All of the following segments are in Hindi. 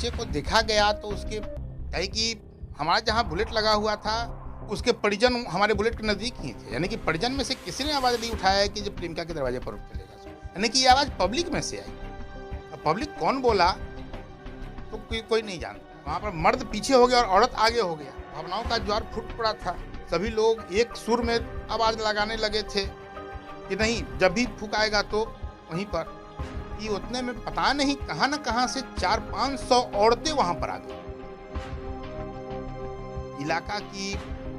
बच्चे को देखा गया तो उसके कहे कि हमारा जहाँ बुलेट लगा हुआ था उसके परिजन हमारे बुलेट के नज़दीक ही थे, यानी कि परिजन में से किसी ने आवाज़ नहीं उठाया है कि जब प्रेमिका के दरवाजे पर रुक चलेगा, यानी कि ये आवाज़ पब्लिक में से आई। अब पब्लिक कौन बोला तो कोई नहीं जानता। वहाँ पर मर्द पीछे हो गया और औरत आगे हो गया। भावनाओं का ज्वार फूट पड़ा था। सभी लोग एक सुर में आवाज़ लगाने लगे थे कि नहीं, जब भी फूक आएगा तो वहीं पर। कि उतने में पता नहीं कहाँ न कहाँ से 400-500 औरतें वहाँ पर आ गई। इलाका की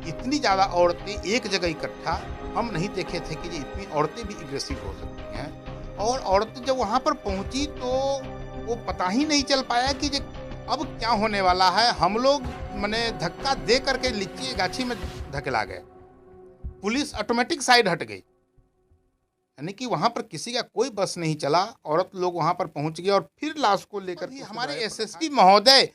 इतनी ज़्यादा औरतें एक जगह इकट्ठा हम नहीं देखे थे कि इतनी औरतें भी एग्रेसिव हो सकती हैं। और औरतें जब वहाँ पर पहुँची तो वो पता ही नहीं चल पाया कि ये अब क्या होने वाला है। हम लोग मैंने धक्का दे करके लीची गाछी में धकेला गए। पुलिस ऑटोमेटिक साइड हट गई, यानी कि वहां पर किसी का कोई बस नहीं चला। औरत लोग वहां पर पहुंच गए और फिर लाश को लेकर हमारे एसएसपी महोदय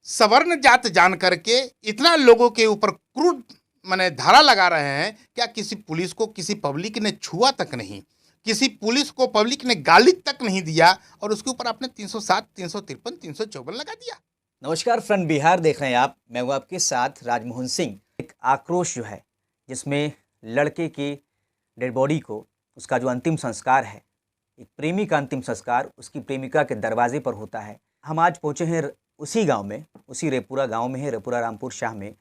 सवर्ण जात जान करके इतना लोगों के ऊपर क्रूर माने धारा लगा रहे हैं। क्या किसी पुलिस को किसी पब्लिक ने छुआ तक नहीं, किसी पुलिस को पब्लिक ने गाली तक नहीं दिया और उसके ऊपर आपने 307, 353, 354 लगा दिया। नमस्कार, फ्रंट बिहार देख रहे हैं आप। मैं हूं आपके साथ राजमोहन सिंह। एक आक्रोश जो है जिसमें लड़के की डेड बॉडी को, उसका जो अंतिम संस्कार है, एक प्रेमी का अंतिम संस्कार उसकी प्रेमिका के दरवाजे पर होता है। हम आज पहुंचे हैं उसी गांव में, उसी रेपुरा गांव में है, रेपुरा रामपुर शाह में,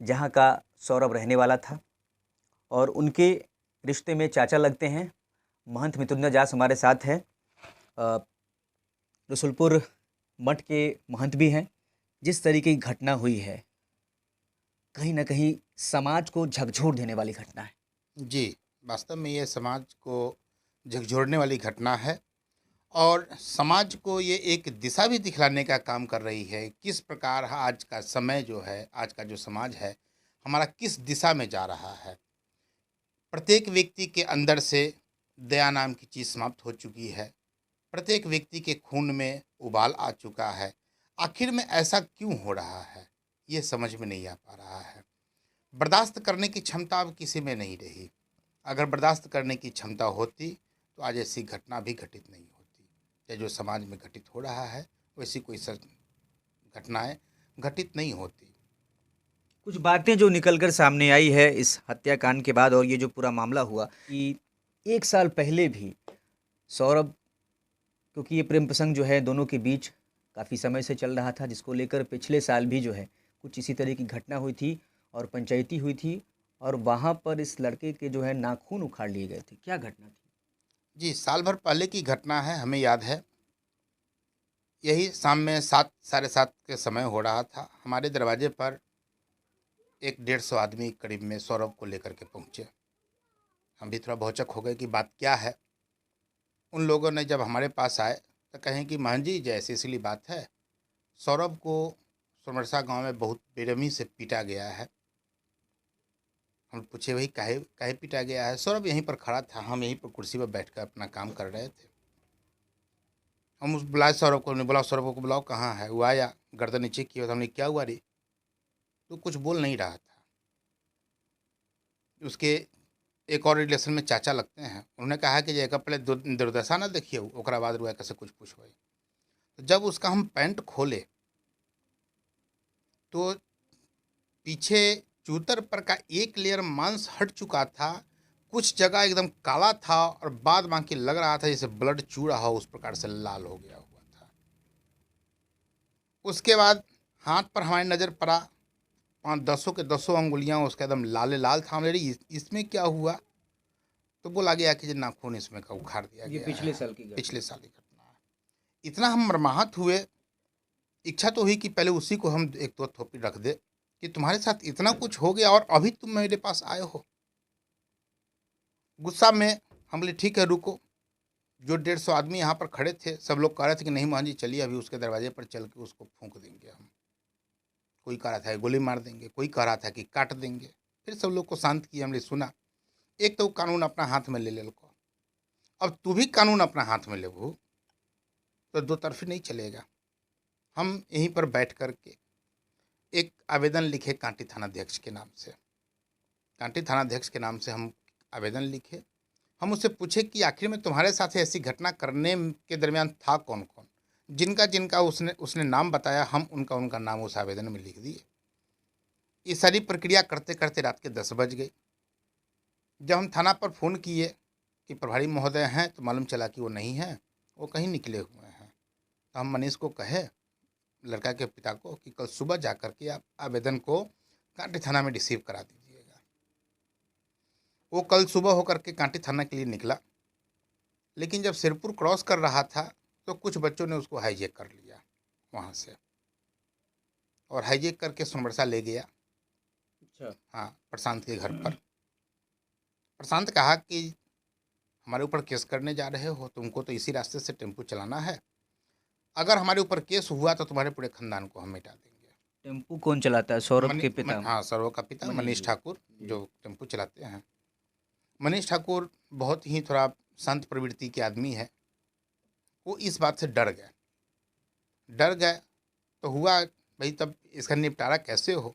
जहां का सौरभ रहने वाला था। और उनके रिश्ते में चाचा लगते हैं। महंत मितुंजा दास हमारे साथ हैं, रसुलपुर मठ के महंत भी हैं। जिस तरीके की घटना हुई है, कहीं ना कहीं समाज को झकझोर देने वाली घटना है। जी, वास्तव में ये समाज को झकझोरने वाली घटना है और समाज को ये एक दिशा भी दिखलाने का काम कर रही है। किस प्रकार आज का समय जो है, आज का जो समाज है हमारा किस दिशा में जा रहा है। प्रत्येक व्यक्ति के अंदर से दया नाम की चीज़ समाप्त हो चुकी है। प्रत्येक व्यक्ति के खून में उबाल आ चुका है। आखिर में ऐसा क्यों हो रहा है, ये समझ में नहीं आ पा रहा है। बर्दाश्त करने की क्षमता अब किसी में नहीं रही। अगर बर्दाश्त करने की क्षमता होती तो आज ऐसी घटना भी घटित नहीं होती। या जो समाज में घटित हो रहा है वैसी कोई घटनाएं घटित नहीं होती। कुछ बातें जो निकलकर सामने आई है इस हत्याकांड के बाद, और ये जो पूरा मामला हुआ कि 1 साल पहले भी सौरभ, क्योंकि ये प्रेम प्रसंग जो है दोनों के बीच काफ़ी समय से चल रहा था, जिसको लेकर पिछले साल भी जो है कुछ इसी तरह की घटना हुई थी और पंचायती हुई थी, और वहाँ पर इस लड़के के जो है नाखून उखाड़ लिए गए थे। क्या घटना थी? जी, साल भर पहले की घटना है, हमें याद है। यही शाम में 7, 7:30 के समय हो रहा था। हमारे दरवाजे पर एक 150 आदमी करीब में सौरभ को लेकर के पहुँचे। हम भी थोड़ा भौचक हो गए कि बात क्या है। उन लोगों ने जब हमारे पास आए तो कहें कि महन जी, जैसे इसलिए बात है, सौरभ को सोमरसा गांव में बहुत बेरहमी से पीटा गया है। हम पूछे भाई काहे काहे पीटा गया है। सौरभ यहीं पर खड़ा था, हम यहीं पर कुर्सी पर बैठकर अपना काम कर रहे थे। हम उस बुलाए सौरभ को, हमने बोला सौरभ को बुलाओ, कहाँ है। वो आया, गर्दन नीचे किया। हमने क्या हुआ रे, तो कुछ बोल नहीं रहा था। उसके एक और रिलेशन में चाचा लगते हैं, उन्होंने कहा कि जगह पहले दुर्दशा ना देखिए, ओकरा बाद रुआ कैसे कुछ पूछो। तो जब उसका हम पैंट खोले तो पीछे चूतर पर का एक लेयर मांस हट चुका था। कुछ जगह एकदम काला था और बाद बाकी लग रहा था जैसे ब्लड चू रहा हो, उस प्रकार से लाल हो गया हुआ था। उसके बाद हाथ पर हमारी नज़र पड़ा, 5-10 के 10 अंगुलियां उसका एकदम लाल लाल था। हमने इसमें क्या हुआ, तो बोला गया कि नाखून इसमें का उखाड़ दिया गया। पिछले साल की पिछले साल की घटना है। इतना हम मर्माहत हुए, इच्छा तो हुई कि पहले उसी को हम एक दो थोपी रख दे कि तुम्हारे साथ इतना कुछ हो गया और अभी तुम मेरे पास आए हो। गुस्सा में हम बोले ठीक है रुको। जो 150 आदमी यहाँ पर खड़े थे सब लोग कह रहे थे कि नहीं मोहन जी चलिए, अभी उसके दरवाजे पर चल के उसको फूंक देंगे हम। कोई कह रहा था गोली मार देंगे, कोई कह रहा था कि काट देंगे। फिर सब लोग को शांत किए, हमने सुना। एक तो कानून अपना हाथ में ले ले को, अब तू भी कानून अपना हाथ में ले तो दो तरफी नहीं चलेगा। हम यहीं पर बैठ कर के एक आवेदन लिखे कांटी थानाध्यक्ष के नाम से। कांटी थानाध्यक्ष के नाम से हम आवेदन लिखे। हम उससे पूछे कि आखिर में तुम्हारे साथ ऐसी घटना करने के दरमियान था कौन कौन, जिनका जिनका उसने उसने नाम बताया, हम उनका उनका नाम उस आवेदन में लिख दिए। ये सारी प्रक्रिया करते करते रात के 10 बज गई। जब हम थाना पर फ़ोन किए कि प्रभारी महोदय हैं, तो मालूम चला कि वो नहीं हैं, वो कहीं निकले हुए हैं। तो हम मनीष को कहे, लड़का के पिता को, कि कल सुबह जा कर के आप आवेदन को कांटी थाना में रिसीव करा दीजिएगा। वो कल सुबह होकर के कांटी थाना के लिए निकला, लेकिन जब सिरपुर क्रॉस कर रहा था तो कुछ बच्चों ने उसको हाईजैक कर लिया वहाँ से, और हाईजैक करके सोनबरसा ले गया। अच्छा। हाँ, प्रशांत के घर पर। प्रशांत कहा कि हमारे ऊपर केस करने जा रहे हो, तुमको तो इसी रास्ते से टेम्पू चलाना है, अगर हमारे ऊपर केस हुआ तो तुम्हारे पूरे खानदान को हम मिटा देंगे। टेम्पू कौन चलाता है? सौरभ के पिता? हाँ, सौरव का पिता मनीष मनीष जी। ठाकुर, जो टेम्पू चलाते हैं। मनीष ठाकुर बहुत ही थोड़ा शांत प्रवृत्ति के आदमी है। वो इस बात से डर गए तो हुआ भाई, तब इसका निपटारा कैसे हो।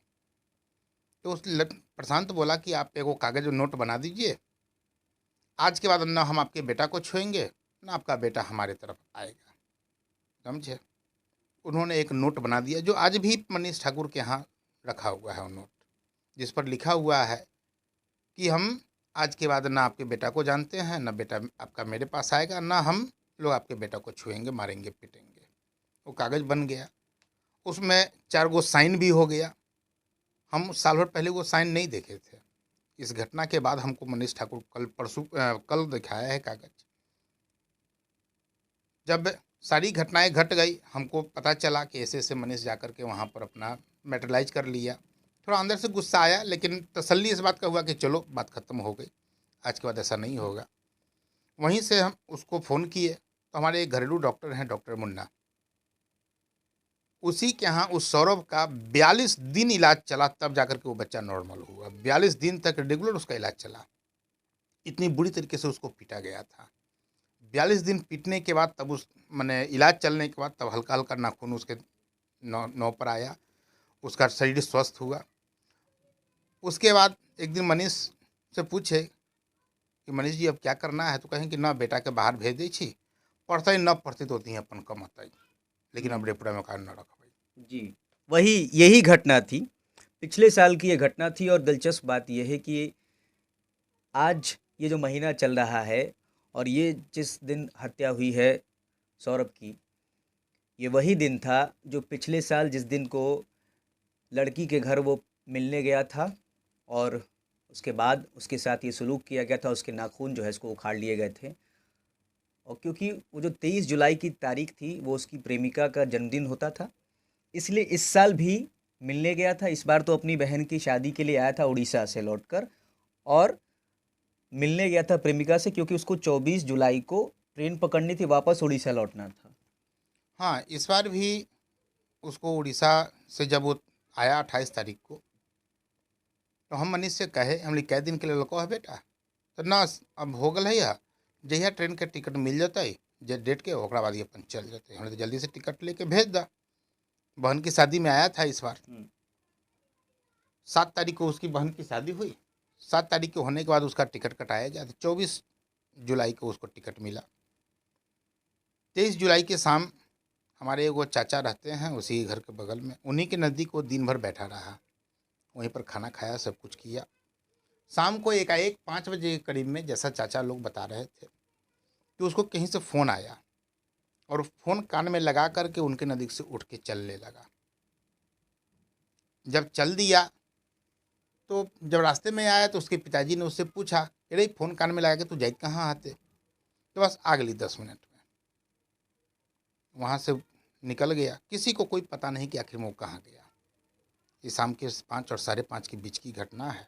तो प्रशांत बोला कि आप एगो कागज और नोट बना दीजिए, आज के बाद ना हम आपके बेटा को छुएंगे, ना आपका बेटा हमारे तरफ आएगा, समझे। उन्होंने एक नोट बना दिया, जो आज भी मनीष ठाकुर के यहाँ रखा हुआ है वो नोट, जिस पर लिखा हुआ है कि हम आज के बाद ना आपके बेटा को जानते हैं, ना बेटा आपका मेरे पास आएगा, ना हम लोग आपके बेटा को छुएंगे, मारेंगे, पीटेंगे। वो कागज़ बन गया, उसमें 4 गो साइन भी हो गया। हम साल भर पहले वो साइन नहीं देखे थे। इस घटना के बाद हमको मनीष ठाकुर कल दिखाया है कागज। जब सारी घटनाएं घट गई, हमको पता चला कि ऐसे ऐसे मनीष जाकर के वहाँ पर अपना मेटरलाइज कर लिया। थोड़ा अंदर से गुस्सा आया, लेकिन तसल्ली इस बात का हुआ कि चलो बात ख़त्म हो गई, आज के बाद ऐसा नहीं होगा। वहीं से हम उसको फ़ोन किए, तो हमारे एक घरेलू डॉक्टर हैं, डॉक्टर मुन्ना, उसी के यहाँ उस सौरभ का 42 दिन इलाज चला, तब जाकर के वो बच्चा नॉर्मल हुआ। 42 दिन तक रेगुलर उसका इलाज चला। इतनी बुरी तरीके से उसको पीटा गया था। 42 दिन पीटने के बाद तब उस माने इलाज चलने के बाद तब हल्का हल्का नाखून उसके नौ पर आया, उसका शरीर स्वस्थ हुआ। उसके बाद एक दिन मनीष से पूछे कि मनीष जी अब क्या करना है, तो कहें कि ना बेटा के बाहर भेज दी छी, पढ़ते न पढ़ते तो होती हैं अपन कमाते, लेकिन अब रेपड़ा में कारण न रख भाई। जी, वही यही घटना थी, पिछले साल की ये घटना थी। और दिलचस्प बात यह है कि आज ये जो महीना चल रहा है और ये जिस दिन हत्या हुई है सौरभ की, ये वही दिन था जो पिछले साल जिस दिन को लड़की के घर वो मिलने गया था और उसके बाद उसके साथ ये सलूक किया गया था, उसके नाखून जो है इसको उखाड़ लिए गए थे। और क्योंकि वो जो 23 जुलाई की तारीख थी वो उसकी प्रेमिका का जन्मदिन होता था, इसलिए इस साल भी मिलने गया था। इस बार तो अपनी बहन की शादी के लिए आया था उड़ीसा से लौटकर, और मिलने गया था प्रेमिका से, क्योंकि उसको 24 जुलाई को ट्रेन पकड़नी थी, वापस उड़ीसा लौटना था। हाँ, इस बार भी उसको उड़ीसा से जब वो आया 28 तारीख को, तो हम मनीष से कहे, हमने कै दिन के लिए लको है बेटा, तो ना अब हो गल है या जहिया ट्रेन के टिकट मिल जाता है जे डेट के, ओकरा बाद ही अपन चल जाते। हमने तो जल्दी से टिकट लेके भेज दा। बहन की शादी में आया था इस बार। 7 तारीख को उसकी बहन की शादी हुई। 7 तारीख के होने के बाद उसका टिकट कटाया गया, तो 24 जुलाई को उसको टिकट मिला। 23 जुलाई के शाम हमारे वो चाचा रहते हैं उसी घर के बगल में, उन्हीं के नज़दीक वो दिन भर बैठा रहा, वहीं पर खाना खाया, सब कुछ किया। शाम को एकाएक 5 बजे के करीब में, जैसा चाचा लोग बता रहे थे, कि उसको कहीं से फ़ोन आया, और फ़ोन कान में लगा करके उनके नज़दीक से उठ के चलने लगा। जब चल दिया तो जब रास्ते में आया तो उसके पिताजी ने उससे पूछा, अरे फ़ोन कान में लगा के तू जाइत कहाँ आते, तो बस आ गई 10 मिनट में वहाँ से निकल गया। किसी को कोई पता नहीं कि आखिर में वो कहाँ गया। ये शाम के 5 और 5:30 के बीच की घटना है।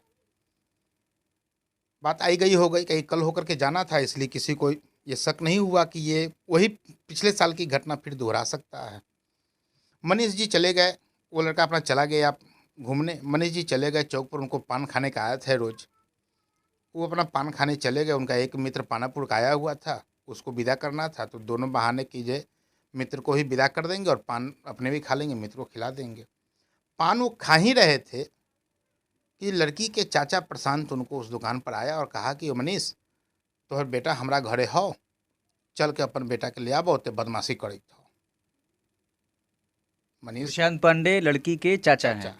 बात आई गई हो गई, कहीं कल होकर के जाना था, इसलिए किसी को ये शक नहीं हुआ कि ये वही पिछले साल की घटना फिर दोहरा सकता है। मनीष जी चले गए, वो लड़का अपना चला गया घूमने। मनीष जी चले गए चौक पर, उनको पान खाने का आदत है रोज़, वो अपना पान खाने चले गए। उनका एक मित्र पानापुर का आया हुआ था, उसको विदा करना था, तो दोनों बहाने कीजिए, मित्र को ही विदा कर देंगे और पान अपने भी खा लेंगे, मित्र को खिला देंगे। पान वो खा ही रहे थे कि लड़की के चाचा प्रशांत उनको उस दुकान पर आया और कहा कि मनीष, तोहर बेटा हमरा घरे हो, चल के अपन बेटा के ले आबो, ते बदमाशी करी हो। मनीष प्रशांत पांडे लड़की के चाचा हैं। चाचा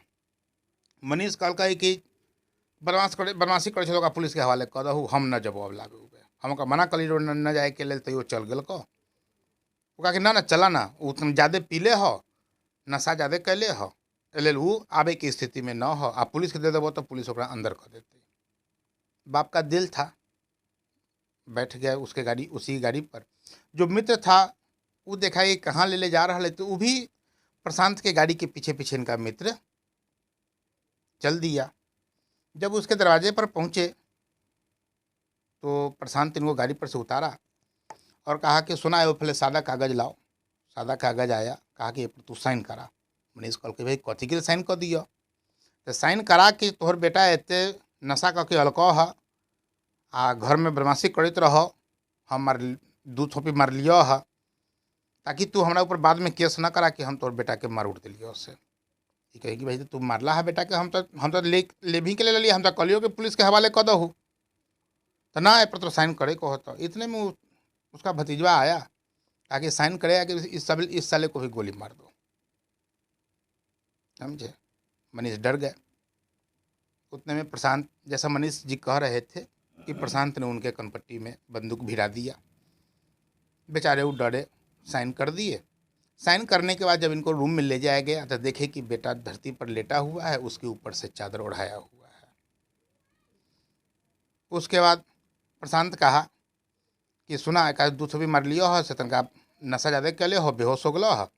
मनीष कहल है कि बदमाशी करे छलो का पुलिस के हवाले कर दहू, हम न जवाब लागे हुए हम मना कली न जाए के लेल तैयो चल गल को। वो कहा कि ना चला ना, वो तुम ज़्यादा पीले हो, नशा ज़्यादा कैले हो, लेल वो आवे की स्थिति में न हो। आप पुलिस के दे देवो तो पुलिस ओकरा अंदर कर देते। बाप का दिल था, बैठ गया उसके गाड़ी, उसी गाड़ी पर। जो मित्र था वो देखा कि कहाँ ले जा रहा है, तो वो भी प्रशांत के गाड़ी के पीछे पीछे इनका मित्र चल दिया। जब उसके दरवाजे पर पहुँचे तो प्रशांत इनको गाड़ी पर से उतारा और कहा कि सुना है वो पहले सादा कागज़ लाओ। सादा कागज़ आया, कहा कि तू साइन करा। मनीष कहल के भाई कथी के साइन कर दियो, तो साइन करा कि तोहर बेटा एते नशा करके अलको है आ घर में बदमाशी करते रहो, हम मार 2 थोपी मार लियो है, ताकि तू हमारा ऊपर बाद में केस ना करा कि हम तोहर बेटा के मार उड़ दिलियो उससे। कहे कि भाई तू मारला है बेटा के, हम तो ले भी के ले लिया, हम तो कलियो के पुलिस के हवाले कर दहू, तो ना ए पर तो साइन करे को होता। इतने में उसका भतीजवा आया, आगे साइन करेगा कि इस साले को भी गोली मार दो। समझे, मनीष डर गए। उतने में प्रशांत, जैसा मनीष जी कह रहे थे कि प्रशांत ने उनके कनपट्टी में बंदूक भिड़ा दिया। बेचारे वो डरे, साइन कर दिए। साइन करने के बाद जब इनको रूम में ले जाया गया तो देखे कि बेटा धरती पर लेटा हुआ है, उसके ऊपर से चादर ओढ़ाया हुआ है। उसके बाद प्रशांत कहा कि सुना एक 2 भी मार लियो हो, से तनका नशा ज़्यादा कैले हो, बेहोश हो गलो हो,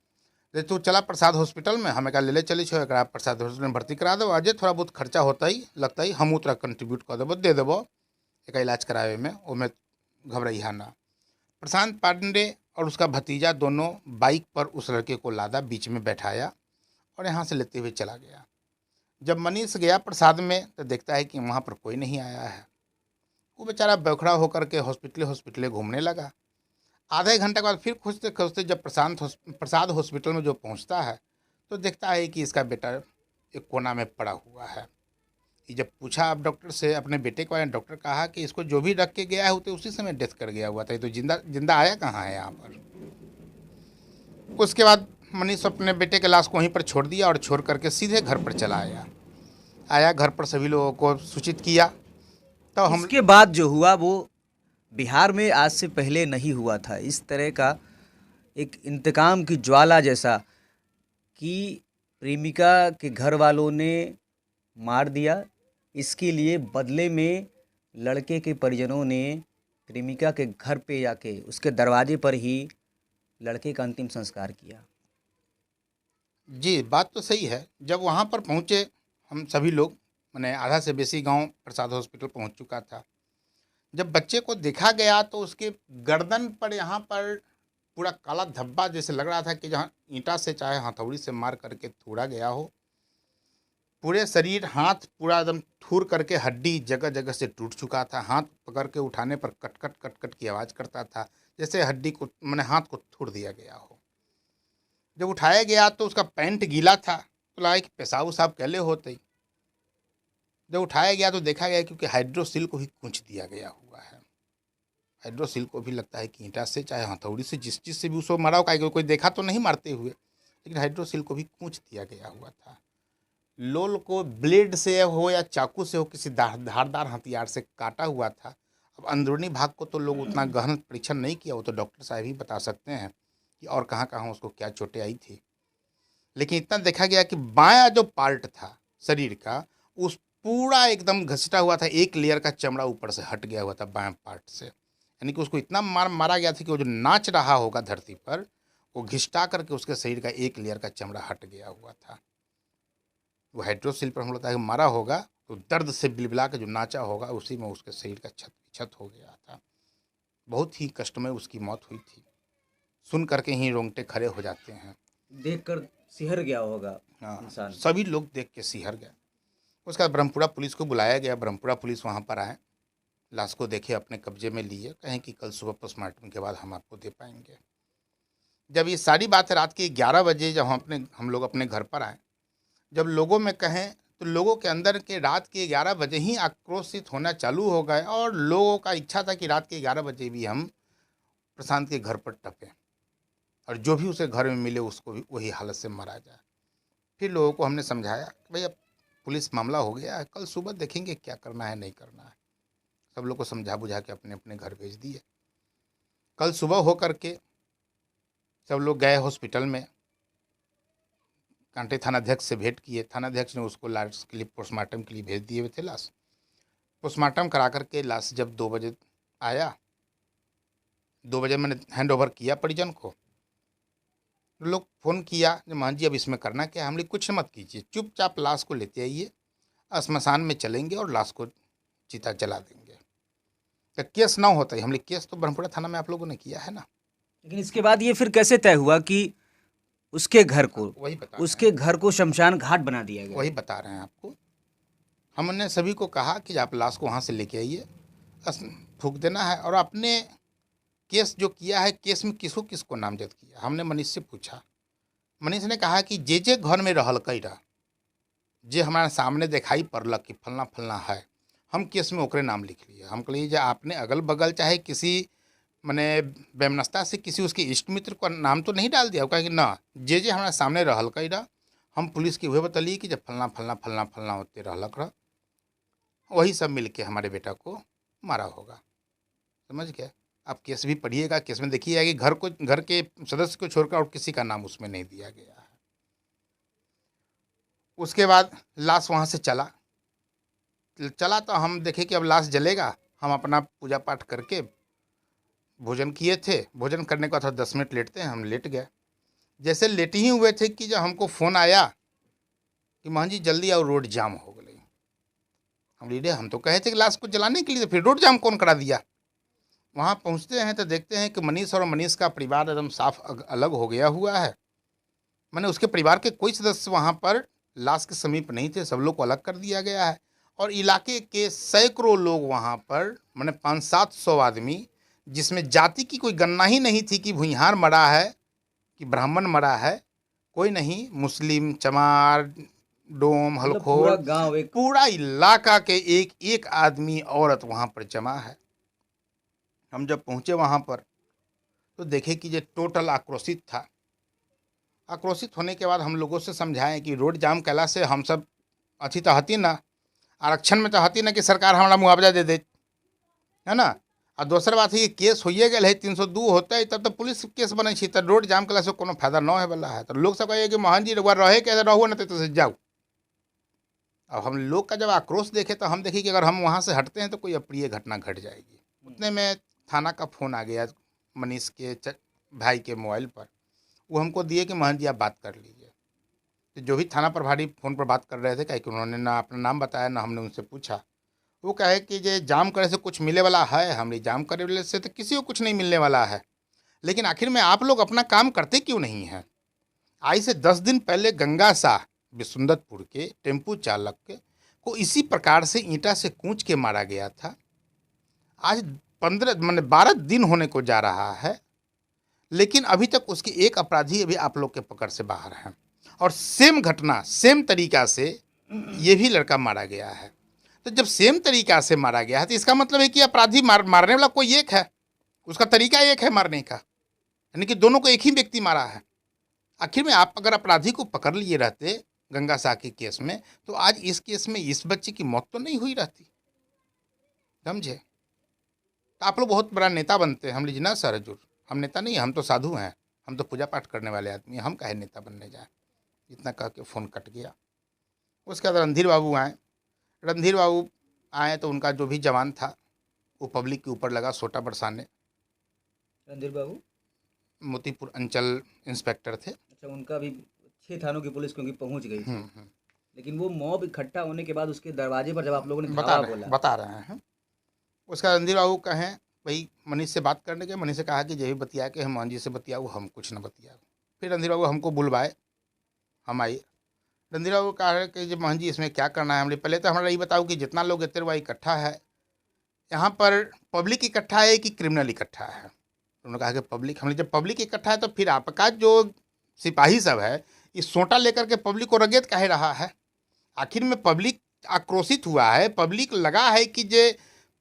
तू चला प्रसाद हॉस्पिटल में, हम एक ले चली छो, एक प्रसाद हॉस्पिटल में भर्ती करा दो। अजय थोड़ा बहुत खर्चा होता ही लगता ही, हम तोरा कंट्रीब्यूट कर देव, दे देवो एक इलाज करावे में, ओमें घबराइहा ना। प्रशांत पांडे और उसका भतीजा दोनों बाइक पर उस लड़के को लादा, बीच में बैठाया और यहाँ से लेते हुए चला गया। जब मनीष गया प्रसाद में तो देखता है कि वहाँ पर कोई नहीं आया है। वो बेचारा बौखड़ा होकर के हॉस्पिटल घूमने लगा। आधे घंटे के बाद फिर खोजते खोजते जब प्रसाद हॉस्पिटल में जो पहुँचता है तो देखता है कि इसका बेटा एक कोना में पड़ा हुआ है। ये जब पूछा आप डॉक्टर से अपने बेटे को, डॉक्टर कहा कि इसको जो भी रख के गया है तो उसी समय डेथ कर गया हुआ था, ये तो जिंदा आया कहाँ है यहाँ पर। उसके बाद मनीष अपने बेटे के लाश को वहीं पर छोड़ दिया और छोड़ करके सीधे घर पर चला आया। घर पर सभी लोगों को सूचित किया। तो हम इसके बाद जो हुआ वो बिहार में आज से पहले नहीं हुआ था। इस तरह का एक इंतकाम की ज्वाला जैसा कि प्रेमिका के घर वालों ने मार दिया, इसके लिए बदले में लड़के के परिजनों ने प्रेमिका के घर पे जाके उसके दरवाजे पर ही लड़के का अंतिम संस्कार किया। जी, बात तो सही है। जब वहाँ पर पहुँचे हम सभी लोग, मैंने आधा से बेसी गांव प्रसाद हॉस्पिटल पहुँच चुका था। जब बच्चे को देखा गया तो उसके गर्दन पर यहाँ पर पूरा काला धब्बा जैसे लग रहा था कि जहाँ ईंटा से चाहे हथौड़ी से मार करके थूड़ा गया हो। पूरे शरीर, हाथ पूरा एकदम ठूर करके हड्डी जगह जगह से टूट चुका था। हाथ पकड़ के उठाने पर कट कट कट कट की आवाज़ करता था, जैसे हड्डी को, मैंने हाथ को थूड़ दिया गया हो। जब उठाया गया तो उसका पैंट गीला था, तो लगा कि पेशाब उसाब कैले होते। जब उठाया गया तो देखा गया क्योंकि हाइड्रोसिल को भी कूच दिया गया हुआ है। हाइड्रोसिल को भी लगता है कि ईंटा से चाहे हथौड़ी से, जिस चीज़ से भी उसको मारा हो, कोई देखा तो नहीं मारते हुए, लेकिन हाइड्रोसिल को भी कूच दिया गया हुआ था। लोल को ब्लेड से हो या चाकू से हो, किसी धारदार हथियार से काटा हुआ था। अब अंदरूनी भाग को तो लोग उतना गहन परीक्षण नहीं किया, वो तो डॉक्टर साहब ही बता सकते हैं कि और कहाँ कहाँ उसको क्या चोटें आई थी। लेकिन इतना देखा गया कि बायां जो पार्ट था शरीर का, उस पूरा एकदम घसीटा हुआ था, एक लेयर का चमड़ा ऊपर से हट गया हुआ था बायां पार्ट से। यानी कि उसको इतना मारा गया था कि वो जो नाच रहा होगा धरती पर, वो घिसटा करके उसके शरीर का एक लेयर का चमड़ा हट गया हुआ था। वो हाइड्रोसिल पर हम लोग कि मारा होगा तो दर्द से बिलबिला के जो नाचा होगा, उसी में उसके शरीर का छत हो गया था। बहुत ही कष्ट में उसकी मौत हुई थी। सुन करके ही रोंगटे खड़े हो जाते हैं, देखकर सिहर गया होगा इंसान। सभी लोग देख के सिहर गए। उसके बाद ब्रह्मपुरा पुलिस को बुलाया गया। ब्रह्मपुरा पुलिस वहाँ पर आए, लाश को देखे, अपने कब्जे में लिए, कहें कि कल सुबह पोस्टमार्टम के बाद हम आपको दे पाएंगे। जब ये सारी बात रात के 11 बजे जब हम लोग अपने घर पर आए, जब लोगों में कहें तो लोगों के अंदर के रात के 11 बजे ही आक्रोशित होना चालू हो गए और लोगों का इच्छा था कि रात के 11 बजे भी हम प्रशांत के घर पर टपें। और जो भी उसे घर में मिले उसको भी वही हालत से मारा जाए। फिर लोगों को हमने समझाया कि भाई अब पुलिस मामला हो गया है, कल सुबह देखेंगे क्या करना है नहीं करना है। सब लोग को समझा बुझा के अपने अपने घर भेज दिए। कल सुबह हो करके सब लोग गए हॉस्पिटल में, कांटे थानाध्यक्ष से भेंट किए। थानाध्यक्ष ने उसको लाश के लिए पोस्टमार्टम के लिए भेज दिए हुए थे लाश। पोस्टमार्टम करा करके लाश जब 2 बजे आया, 2 बजे मैंने हैंड ओवर किया परिजन को। लोग फ़ोन किया कि मान जी अब इसमें करना क्या है। हम लोग कुछ मत कीजिए, चुपचाप लाश को लेते आइए, श्मशान में चलेंगे और लाश को चिता जला देंगे। तो केस ना होता ही, हम लोग केस तो ब्रह्मपुरा थाना में आप लोगों ने किया है ना। लेकिन इसके बाद ये फिर कैसे तय हुआ कि उसके घर को वही बता उसके घर को शमशान घाट बना दिया गया? वही बता रहे हैं आपको। हमने सभी को कहा कि आप लाश को वहाँ से लेके आइए, फूंक देना है। और आपने केस जो किया है, केस में किसको किसको नामजद किया? हमने मनीष से पूछा। मनीष ने कहा कि जे घर में रहल कई रहा, जे हमारे सामने दिखाई पड़ल कि फलना फलना है, हम केस में ओकरे नाम लिख लिए। हम कहिए जे आपने अगल बगल चाहे किसी मने वैमनस्यता से किसी उसके इष्ट मित्र का नाम तो नहीं डाल दिया? कहा कि ना, जे हमारे सामने रहल कई रहा, हम पुलिस के हुए बतलिए कि जब फलना फलना फलना फलना होते रहलक रहा, वही सब मिल के हमारे बेटा को मारा होगा। समझ गया? आप केस भी पढ़िएगा, केस में देखिएगा कि घर के सदस्य को छोड़कर और किसी का नाम उसमें नहीं दिया गया है। उसके बाद लाश वहाँ से चला तो हम देखे कि अब लाश जलेगा। हम अपना पूजा पाठ करके भोजन किए थे। भोजन करने के बाद 10 मिनट लेटते हैं, हम लेट गए। जैसे लेटे ही हुए थे कि जब हमको फ़ोन आया कि मोहन जी जल्दी आओ, रोड जाम हो गई। हम तो कहे थे कि लाश को जलाने के लिए, फिर रोड जाम कौन करा दिया? वहाँ पहुँचते हैं तो देखते हैं कि मनीष और मनीष का परिवार एकदम साफ अलग हो गया हुआ है। मैंने उसके परिवार के कोई सदस्य वहाँ पर लाश के समीप नहीं थे, सब लोग को अलग कर दिया गया है। और इलाके के सैकड़ों लोग वहाँ पर, मैंने 500-700 आदमी, जिसमें जाति की कोई गणना ही नहीं थी कि भुइहार मरा है कि ब्राह्मण मरा है, कोई नहीं, मुस्लिम, चमार, डोम, हलखोर, पूरा इलाका के एक एक आदमी औरत वहाँ पर जमा है। हम जब पहुँचे वहाँ पर तो देखे कि ये टोटल आक्रोशित था। आक्रोशित होने के बाद हम लोगों से समझाएं कि रोड जाम कैला से हम सब अच्छी तो हती ना, आरक्षण में तो हती ना कि सरकार हमारा मुआवजा दे दे, है ना। और दूसरा बात है कि केस होइए गए है, 302 होता है तब तो पुलिस केस बने छी, तो रोड जाम कैला से कोनो फायदा न है वाला है। तो लोग सब कहे कि मोहन जी रहे कैसे रहो ना तो जाओ। अब हम लोग का जब आक्रोश देखे तो हम देखे कि अगर हम वहाँ से हटते हैं तो कोई अप्रिय घटना घट जाएगी। उतने में थाना का फ़ोन आ गया मनीष के भाई के मोबाइल पर। वो हमको दिए कि मोहन जी आप बात कर लीजिए। तो जो भी थाना प्रभारी फ़ोन पर बात कर रहे थे, कहे कि उन्होंने ना अपना नाम बताया ना हमने उनसे पूछा। वो कहे कि ये जाम करे से कुछ मिले वाला है, हमने जाम करे वाले से तो किसी को कुछ नहीं मिलने वाला है, लेकिन आखिर में आप लोग अपना काम करते क्यों नहीं हैं? आज से 10 दिन पहले गंगा शाह विसुंदरपुर के टेम्पू चालक को इसी प्रकार से ईंटा से कूच के मारा गया था। आज 12 दिन होने को जा रहा है, लेकिन अभी तक उसके एक अपराधी अभी आप लोग के पकड़ से बाहर हैं। और सेम घटना सेम तरीका से ये भी लड़का मारा गया है। तो जब सेम तरीका से मारा गया है तो इसका मतलब है कि अपराधी मारने वाला कोई एक है, उसका तरीका एक है मारने का, यानी कि दोनों को एक ही व्यक्ति मारा है। आखिर में आप अगर अपराधी को पकड़ लिए रहते गंगा शाह के केस में, तो आज इस केस में इस बच्चे की मौत तो नहीं हुई रहती। समझे? तो आप लोग बहुत बड़ा नेता बनते हैं। हम लीजिए ना सर हजूर, हम नेता नहीं, हम तो साधु हैं, हम तो पूजा पाठ करने वाले आदमी, हम काहे नेता बनने जाए। इतना कह के फ़ोन कट गया। उसके बाद रणधीर बाबू आए। रणधीर बाबू आए तो उनका जो भी जवान था वो पब्लिक के ऊपर लगा सोटा बरसाने। रणधीर बाबू मोतीपुर अंचल इंस्पेक्टर थे। अच्छा, उनका भी 6 थानों की पुलिस क्योंकि पहुंच गई थी। लेकिन वो मॉब इकट्ठा होने के बाद उसके दरवाजे पर जब आप लोगों ने बता रहे हैं उसका रणधीर बाबू कहें भाई मनीष से बात करने के। मनीष से कहा कि जब भी बतिया के हम मोहन जी से बतियाओ, हम कुछ न बतियाओ। फिर रणधीर बाबू हमको बुलवाए, हम आए। रणधीर बाबू कहा कि जब मोहन जी इसमें क्या करना है। हमने पहले तो हमारा ये बताओ कि जितना लोग इतने रुपये इकट्ठा है, यहाँ पर पब्लिक इकट्ठा है कि क्रिमिनल इकट्ठा है? उन्होंने कहा कि पब्लिक। हमने जब पब्लिक इकट्ठा है तो फिर आपका जो सिपाही सब है इस सोटा लेकर के पब्लिक को रगेत कह रहा है? आखिर में पब्लिक आक्रोशित हुआ है, पब्लिक लगा है कि जे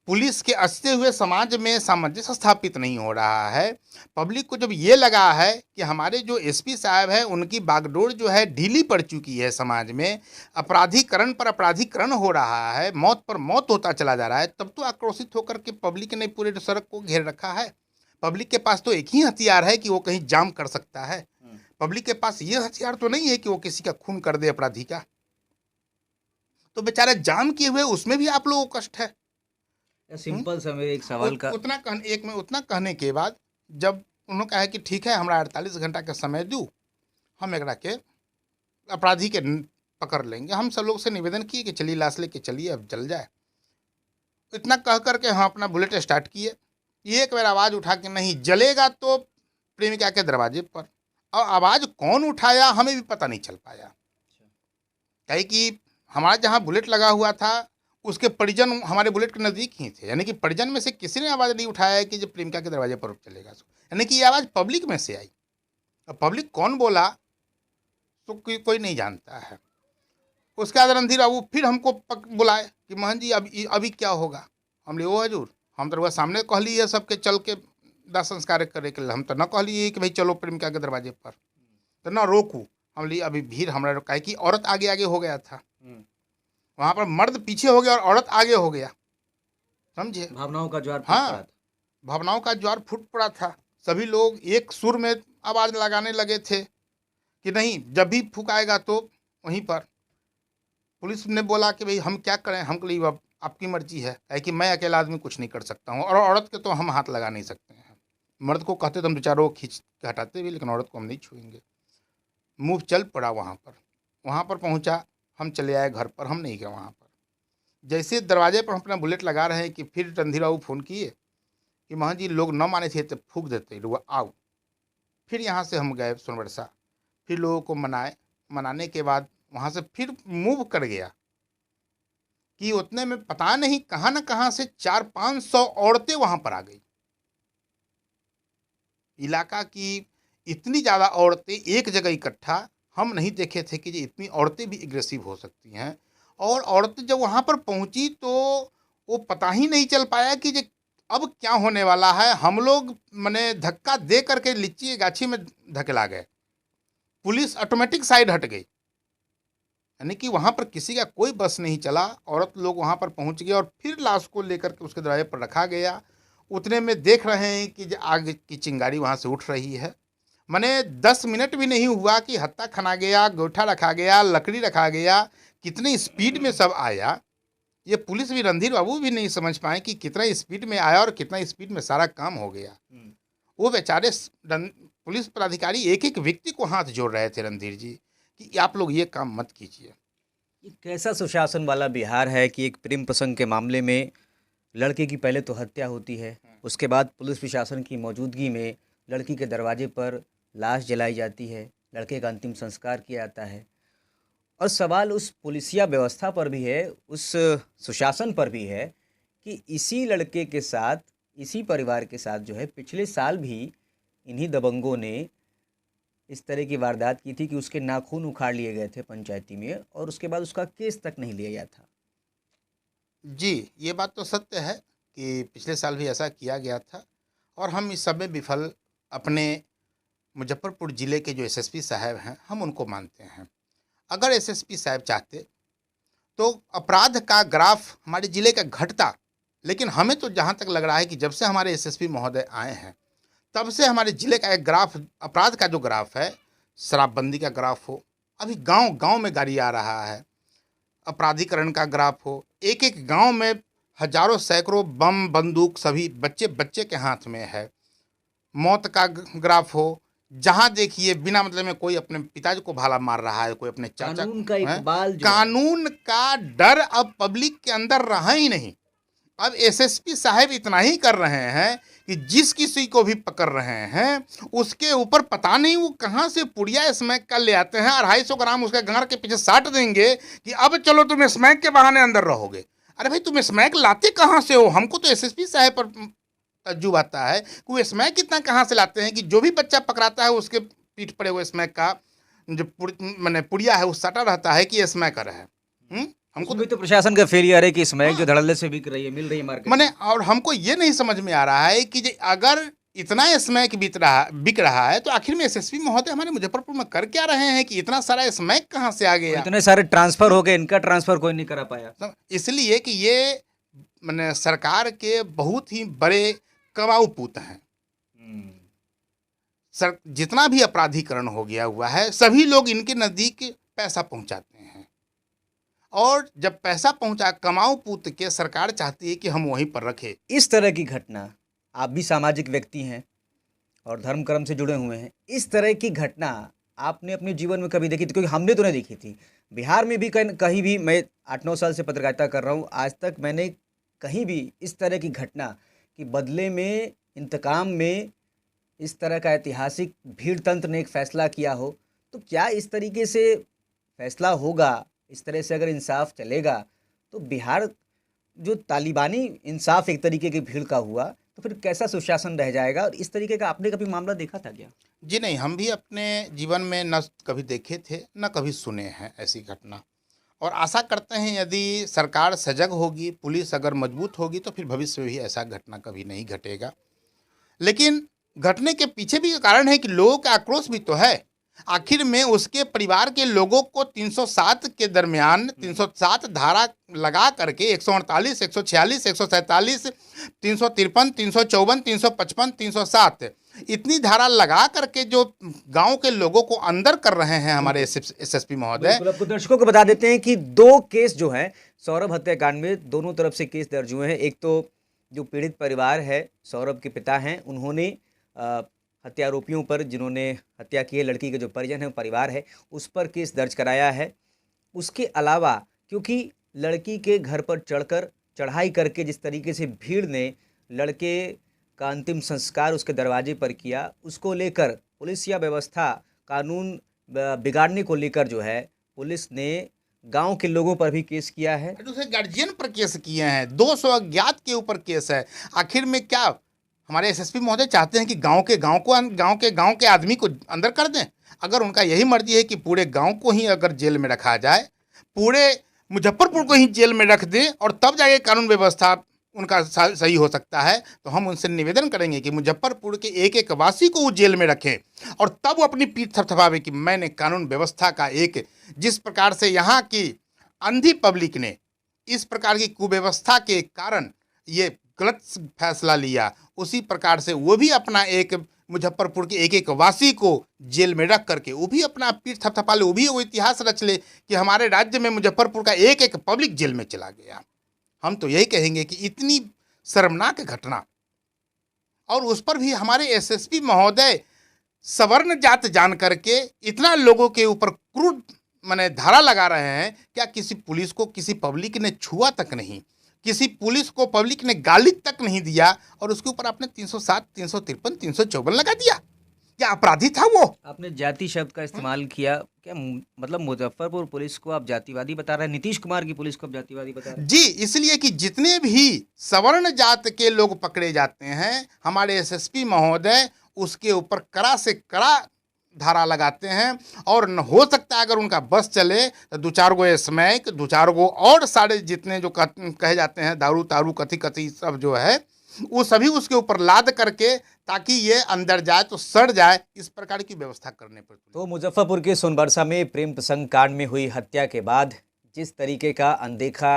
पुलिस के असते हुए समाज में सामंजस्य स्थापित नहीं हो रहा है। पब्लिक को जब ये लगा है कि हमारे जो एसपी साहब हैं उनकी बागडोर जो है ढीली पड़ चुकी है, समाज में अपराधीकरण पर अपराधीकरण हो रहा है, मौत पर मौत होता चला जा रहा है, तब तो आक्रोशित होकर के पब्लिक ने पूरे सड़क को घेर रखा है। पब्लिक के पास तो एक ही हथियार है कि वो कहीं जाम कर सकता है। पब्लिक के पास ये हथियार तो नहीं है कि वो किसी का खून कर दे अपराधी का। तो बेचारा जाम किए हुए उसमें भी आप लोगों को कष्ट है। सिंपल सा मेरे एक सवाल का उतना कहने के बाद जब उन्होंने कहा कि ठीक है हमरा 48 घंटा का समय दू, हम एकरा के अपराधी के पकड़ लेंगे। हम सब लोग से निवेदन किए कि चलिए लाश लेके चलिए, अब जल जाए। इतना कह करके हम अपना बुलेट स्टार्ट किए। एक बार आवाज़ उठा के नहीं जलेगा तो प्रेमिका के दरवाजे पर, और आवाज़ कौन उठाया हमें भी पता नहीं चल पाया। कहे कि हमारा जहाँ बुलेट लगा हुआ था उसके परिजन हमारे बुलेट के नज़दीक ही थे, यानी कि परिजन में से किसी ने आवाज़ नहीं उठाया है कि जब प्रेमिका के दरवाजे पर चलेगा, यानी कि ये आवाज़ पब्लिक में से आई। अब पब्लिक कौन बोला तो कोई नहीं जानता है। उसके बाद रणधीर बाबू फिर हमको बुलाए कि मोहन जी अभी क्या होगा। हम ले ओ हजूर, हम तो सामने कहली है सबके चल के दाह संस्कार करे के लिए, हम तो न कहलिए कि भाई चलो प्रेमिका के दरवाजे पर, तो न रोकू। हम लिए अभी भीड़ हमारा रोका है कि औरत आगे आगे हो गया था, वहाँ पर मर्द पीछे हो गया और औरत आगे हो गया, समझे। भावनाओं का ज्वार हाँ, भावनाओं का ज्वार फूट पड़ा था। सभी लोग एक सुर में आवाज़ लगाने लगे थे कि नहीं, जब भी फूकाएगा तो वहीं पर। पुलिस ने बोला कि भाई हम क्या करें, हम कहीं अब आपकी मर्जी है कि मैं अकेला आदमी कुछ नहीं कर सकता हूँ, और औरत के तो हम हाथ लगा नहीं सकते हैं। मर्द को कहते तो हम बेचारों को खींच के हटाते भी, लेकिन औरत को हम नहीं छुएंगे। मूव चल पड़ा वहाँ पर पहुँचा। हम चले आए घर पर, हम नहीं गए वहाँ पर। जैसे दरवाजे पर हम अपना बुलेट लगा रहे हैं कि फिर रणधीर बाबू फ़ोन किए कि मोहन जी लोग न माने थे तो फूक देते लोग, आओ। फिर यहाँ से हम गए सोनबरसा, फिर लोगों को मनाने के बाद वहाँ से फिर मूव कर गया कि उतने में पता नहीं कहाँ न कहाँ से 400-500 औरतें वहाँ पर आ गई। इलाका की इतनी ज़्यादा औरतें एक जगह इकट्ठा हम नहीं देखे थे कि इतनी औरतें भी एग्रेसिव हो सकती हैं। और औरतें जब वहाँ पर पहुँची तो वो पता ही नहीं चल पाया कि अब क्या होने वाला है। हम लोग मैंने धक्का दे करके लीची की गाछी में धकेला गए, पुलिस ऑटोमेटिक साइड हट गई, यानी कि वहाँ पर किसी का कोई बस नहीं चला। औरत लोग वहाँ पर पहुँच गए और फिर लाश को लेकर के उसके दरवाजे पर रखा गया। उतने में देख रहे हैं कि आग की चिंगारी वहाँ से उठ रही है। मैंने 10 मिनट भी नहीं हुआ कि हत्ता खना गया, गोइठा रखा गया, लकड़ी रखा गया। कितने स्पीड में सब आया, ये पुलिस भी रणधीर बाबू भी नहीं समझ पाए कि कितना स्पीड में आया और कितना स्पीड में सारा काम हो गया। वो बेचारे पुलिस पदाधिकारी एक एक व्यक्ति को हाथ जोड़ रहे थे रणधीर जी कि आप लोग ये काम मत कीजिए। ये कैसा सुशासन वाला बिहार है कि एक प्रेम प्रसंग के मामले में लड़के की पहले तो हत्या होती है, उसके बाद पुलिस प्रशासन की मौजूदगी में लड़की के दरवाजे पर लाश जलाई जाती है, लड़के का अंतिम संस्कार किया जाता है। और सवाल उस पुलिसिया व्यवस्था पर भी है, उस सुशासन पर भी है कि इसी लड़के के साथ, इसी परिवार के साथ जो है पिछले साल भी इन्हीं दबंगों ने इस तरह की वारदात की थी कि उसके नाखून उखाड़ लिए गए थे पंचायती में, और उसके बाद उसका केस तक नहीं लिया गया था। जी, ये बात तो सत्य है कि पिछले साल भी ऐसा किया गया था, और हम इस सब में विफल अपने मुजफ्फरपुर ज़िले के जो एसएसपी साहब हैं हम उनको मानते हैं। अगर एसएसपी साहब चाहते तो अपराध का ग्राफ हमारे ज़िले का घटता, लेकिन हमें तो जहाँ तक लग रहा है कि जब से हमारे एसएसपी महोदय आए हैं तब से हमारे ज़िले का एक ग्राफ, अपराध का जो ग्राफ है, शराबबंदी का ग्राफ हो, अभी गांव-गांव में गाड़ी आ रहा है, अपराधीकरण का ग्राफ हो, एक एक गांव में हजारों सैकड़ों बम बंदूक सभी बच्चे के हाथ में है, मौत का ग्राफ हो, जहां देखिए बिना मतलब में कोई अपने पिताजी को भाला मार रहा है, कोई अपने चाचा। कानून का इकबाल जो कानून का डर अब पब्लिक के अंदर रहा ही नहीं। अब एसएसपी साहब इतना ही कर रहे हैं कि जिस किसी को भी पकड़ रहे हैं उसके ऊपर पता नहीं वो कहाँ से पुड़िया स्मैक कर ले आते हैं, 250 ग्राम उसके गांड के पीछे साट देंगे कि अब चलो तुम स्मैक के बहाने अंदर रहोगे। अरे भाई तुम स्मैक लाते कहाँ से हो? हमको तो एसएसपी साहब पर तज्जुब आता है कि वो स्मैक इतना कहाँ से लाते हैं कि जो भी बच्चा पकड़ाता है उसके पीठ पर वो स्मैक का जो मैंने पुड़िया है वो सटा रहता है कि स्मैकर है। हमको उसमें तो प्रशासन का फेलियर है कि स्मैक जो धड़ल्ले से बिक रही है, मिल रही है मार्केट में। मैंने और हमको ये नहीं समझ में आ रहा है कि अगर इतना स्मैक बिक रहा है तो आखिर में एसएसपी महोदय हमारे मुजफ्फरपुर में कर क्या रहे हैं कि इतना सारा स्मैक कहाँ से आ और गया। इतने सारे ट्रांसफर हो गए, इनका ट्रांसफर कोई नहीं करा पाया। इसलिए कि ये मैंने सरकार के बहुत ही बड़े कमाऊ पूत हैं। सर जितना भी अपराधीकरण हो गया हुआ है सभी लोग इनके नज़दीक पैसा पहुंचाते हैं, और जब पैसा पहुंचा कमाऊ पूत के सरकार चाहती है कि हम वहीं पर रखें। इस तरह की घटना, आप भी सामाजिक व्यक्ति हैं और धर्म कर्म से जुड़े हुए हैं, इस तरह की घटना आपने अपने जीवन में कभी देखी थी? क्योंकि हमने तो नहीं देखी थी। बिहार में भी कहीं भी, मैं 8-9 साल से पत्रकारिता कर रहा हूँ, आज तक मैंने कहीं भी इस तरह की घटना कि बदले में, इंतकाम में इस तरह का ऐतिहासिक भीड़ तंत्र ने एक फैसला किया हो। तो क्या इस तरीके से फैसला होगा, इस तरह से अगर इंसाफ चलेगा तो बिहार जो तालिबानी इंसाफ एक तरीके की भीड़ का हुआ तो फिर कैसा सुशासन रह जाएगा? और इस तरीके का आपने कभी मामला देखा था क्या? जी नहीं, हम भी अपने जीवन में न कभी देखे थे न कभी सुने हैं ऐसी घटना, और आशा करते हैं यदि सरकार सजग होगी, पुलिस अगर मजबूत होगी तो फिर भविष्य में भी ऐसा घटना कभी नहीं घटेगा। लेकिन घटने के पीछे भी कारण है कि लोगों का आक्रोश भी तो है। आखिर में उसके परिवार के लोगों को 307 के दरमियान 307 धारा लगा करके 148, 146, 147, 353, 354, 355, 307 इतनी धारा लगा करके जो गांव के लोगों को अंदर कर रहे हैं हमारे एसएसपी महोदय। बिल्कुल, आपको दर्शकों को बता देते हैं कि 2 केस जो हैं सौरभ हत्याकांड में, दोनों तरफ से केस दर्ज हुए हैं। एक तो जो पीड़ित परिवार है, सौरभ के पिता हैं, उन्होंने हत्यारोपियों पर, जिन्होंने हत्या की है, लड़की के जो परिजन है, परिवार है, उस पर केस दर्ज कराया है। उसके अलावा क्योंकि लड़की के घर पर चढ़ाई करके जिस तरीके से भीड़ ने लड़के का अंतिम संस्कार उसके दरवाजे पर किया, उसको लेकर पुलिस या व्यवस्था, कानून बिगाड़ने को लेकर जो है पुलिस ने गांव के लोगों पर भी केस किया है। दूसरे गार्जियन पर केस किए हैं, 200 अज्ञात के ऊपर केस है। आखिर में क्या हमारे एसएसपी महोदय चाहते हैं कि गांव के आदमी को अंदर कर दें? अगर उनका यही मर्जी है कि पूरे गांव को ही अगर जेल में रखा जाए, पूरे मुजफ्फरपुर को ही जेल में रख दें और तब जाके कानून व्यवस्था उनका सही हो सकता है, तो हम उनसे निवेदन करेंगे कि मुजफ्फरपुर के एक एक वासी को वो जेल में रखें और तब वो अपनी पीठ थपथपावे कि मैंने कानून व्यवस्था का एक, जिस प्रकार से यहाँ की अंधी पब्लिक ने इस प्रकार की कुव्यवस्था के कारण ये गलत फैसला लिया, उसी प्रकार से वो भी अपना एक मुजफ्फरपुर के एक एक वासी को जेल में रख करके वो भी अपना पीठ थपथपा ले, वो भी वो इतिहास रच ले कि हमारे राज्य में मुजफ्फरपुर का एक एक पब्लिक जेल में चला गया। हम तो यही कहेंगे कि इतनी शर्मनाक घटना, और उस पर भी हमारे एसएसपी महोदय सवर्ण जात जान करके इतना लोगों के ऊपर क्रूर माने धारा लगा रहे हैं। क्या किसी पुलिस को किसी पब्लिक ने छुआ तक नहीं, किसी पुलिस को पब्लिक ने गाली तक नहीं दिया, और उसके ऊपर आपने 307, 353, 354 लगा दिया। क्या अपराधी था वो? आपने जाति शब्द का इस्तेमाल किया, क्या मतलब मुजफ्फरपुर पुलिस को आप जातिवादी बता रहे हैं? नीतीश कुमार की पुलिस को आप जातिवादी बता रहे हैं? जी, इसलिए कि जितने भी सवर्ण जात के लोग पकड़े जाते हैं, हमारे एसएसपी महोदय उसके ऊपर कड़ा से कड़ा धारा लगाते हैं, और न हो सकता है अगर उनका बस चले तो 2-4 गो स्मैक, 2-4 गो और सारे जितने जो कहे जाते हैं दारू तारू कथी सब जो है, वो सभी उसके ऊपर लाद करके ताकि ये अंदर जाए तो सड़ जाए, इस प्रकार की व्यवस्था करने पर। तो मुजफ्फरपुर के सोनबरसा में प्रेम प्रसंग कांड में हुई हत्या के बाद जिस तरीके का अनदेखा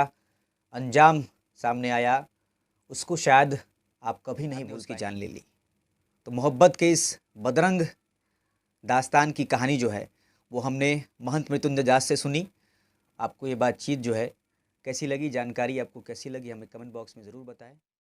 अंजाम सामने आया, उसको शायद आप कभी नहीं भूल, उसकी जान ले ली। तो मोहब्बत के इस बदरंग दास्तान की कहानी जो है वो हमने महंत मृत्युंजय दास से सुनी। आपको ये बातचीत जो है कैसी लगी, जानकारी आपको कैसी लगी, हमें कमेंट बॉक्स में ज़रूर बताएं।